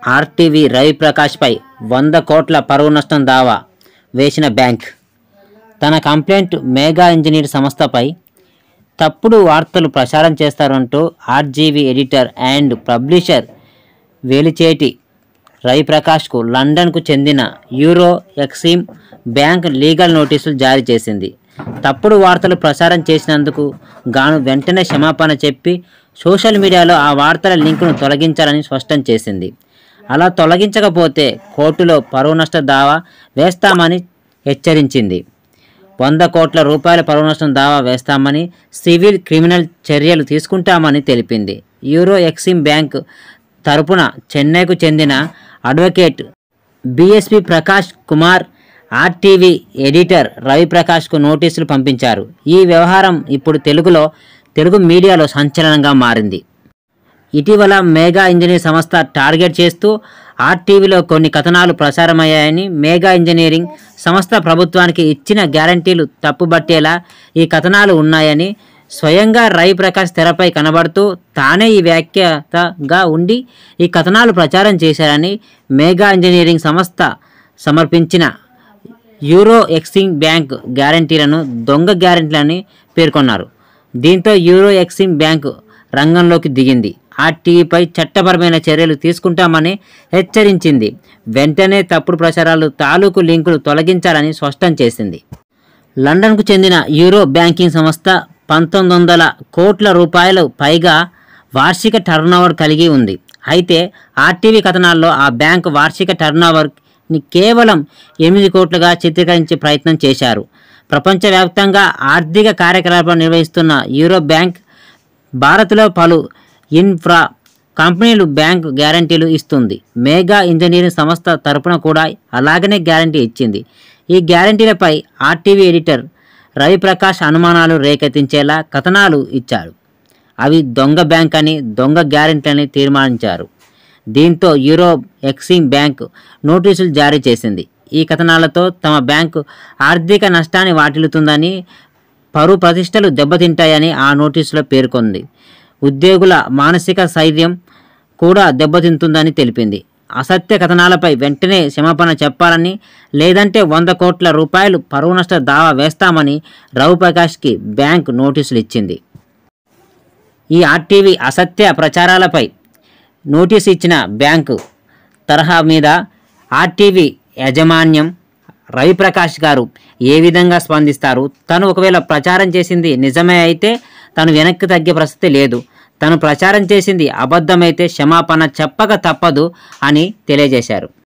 RTV రవిప్రకాష్పై 100 కోట్ల పరువు నష్టం దావా వేసిన బ్యాంక్ తన కంప్లైంట్ మెగా ఇంజనీర్ సంస్థపై తప్పుడు వార్తలు ప్రచారం చేస్తారంటూ ఆర్జీవీ ఎడిటర్ అండ్ పబ్లిషర్ వేలిచేటి రవిప్రకాష్కు లండన్కు చెందిన యూరో ఎక్సిమ్ బ్యాంక్ లీగల్ నోటీసులు జారీ చేసింది. తప్పుడు వార్తలు ప్రచారం చేసినందుకు గాను వెంటనే క్షమాపణ చెప్పి సోషల్ మీడియాలో ఆ వార్తల లింకును తొలగించాలని స్పష్టం చేసింది. అలా తొలగించకపోతే కోర్టులో పరువు నష్ట దావా వేస్తామని హెచ్చరించింది. 100 కోట్ల రూపాయల పరువు నష్టం దావా వేస్తామని, సివిల్, క్రిమినల్ చర్యలు తీసుకుంటామని తెలిపింది. యూరో ఎక్సిమ్ బ్యాంక్ తరపున చెన్నైకు చెందిన advocate BSP Prakash Kumar RTV editor రవిప్రకాష్కు నోటీసులు పంపించారు. ఈ వ్యవహారం ఇప్పుడు తెలుగు మీడియాలో సంచలనంగా మారింది. ఇటీవల మెగా ఇంజనీర్ సంస్థ టార్గెట్ చేస్తూ ఆర్టీవీలో కొన్ని కథనాలు ప్రసారమయ్యాయని, మెగా ఇంజనీరింగ్ సంస్థ ప్రభుత్వానికి ఇచ్చిన గ్యారంటీలు తప్పుబట్టేలా ఈ కథనాలు ఉన్నాయని స్వయంగా రవిప్రకాష్ తెరపై కనబడుతూ తానే ఈ వ్యాఖ్యాతగా ఉండి ఈ కథనాలు ప్రచారం చేశారని మెగా ఇంజనీరింగ్ సంస్థ సమర్పించిన యూరో ఎక్సిమ్ బ్యాంక్ గ్యారంటీలను దొంగ గ్యారంటీలని పేర్కొన్నారు. దీంతో యూరో ఎక్సిమ్ బ్యాంక్ రంగంలోకి దిగింది. ఆర్టీవీపై చట్టపరమైన చర్యలు తీసుకుంటామని హెచ్చరించింది. వెంటనే తప్పుడు ప్రచారాలు తాలూకు లింకులు తొలగించాలని స్పష్టం చేసింది. లండన్కు చెందిన యూరో బ్యాంకింగ్ సంస్థ 1900 కోట్ల రూపాయలు పైగా వార్షిక టర్నోవర్ కలిగి ఉంది. అయితే ఆర్టీవీ కథనాల్లో ఆ బ్యాంకు వార్షిక టర్నోవర్ని కేవలం 8 కోట్లుగా చిత్రీకరించే ప్రయత్నం చేశారు. ప్రపంచవ్యాప్తంగా ఆర్థిక కార్యకలాపాలు నిర్వహిస్తున్న యూరో బ్యాంక్ భారత్లో పలు ఇన్ఫ్రా కంపెనీలు బ్యాంకు గ్యారంటీలు ఇస్తుంది. మెగా ఇంజనీరింగ్ సంస్థ తరపున కూడా అలాగనే గ్యారంటీ ఇచ్చింది. ఈ గ్యారంటీలపై ఆర్టీవీ ఎడిటర్ రవిప్రకాష్ అనుమానాలు రేకెత్తించేలా కథనాలు ఇచ్చారు. అవి దొంగ బ్యాంక్ అని, దొంగ గ్యారంటీలని తీర్మానించారు. దీంతో యూరో ఎక్సిమ్ బ్యాంక్ నోటీసులు జారీ చేసింది. ఈ కథనాలతో తమ బ్యాంకు ఆర్థిక నష్టాన్ని వాటిల్లుతుందని, పరువు ప్రతిష్టలు దెబ్బతింటాయని ఆ నోటీసులో పేర్కొంది. ఉద్యోగుల మానసిక స్థైర్యం కూడా దెబ్బతింటుందని తెలిపింది. అసత్య కథనాలపై వెంటనే క్షమాపణ చెప్పాలని, లేదంటే 100 కోట్ల రూపాయలు పరువు నష్ట దావా వేస్తామని రవిప్రకాష్కి బ్యాంక్ నోటీసులు ఇచ్చింది. ఈ ఆర్టీవీ అసత్య ప్రచారాలపై నోటీసు ఇచ్చిన బ్యాంకు తరహా మీద ఆర్టీవీ యాజమాన్యం రవిప్రకాష్ గారు ఏ విధంగా స్పందిస్తారు? తను ఒకవేళ ప్రచారం చేసింది నిజమే అయితే తను వెనక్కి తగ్గే ప్రసక్తి లేదు. తను ప్రచారం చేసింది అబద్ధమైతే క్షమాపణ చెప్పక తప్పదు అని తెలియజేశారు.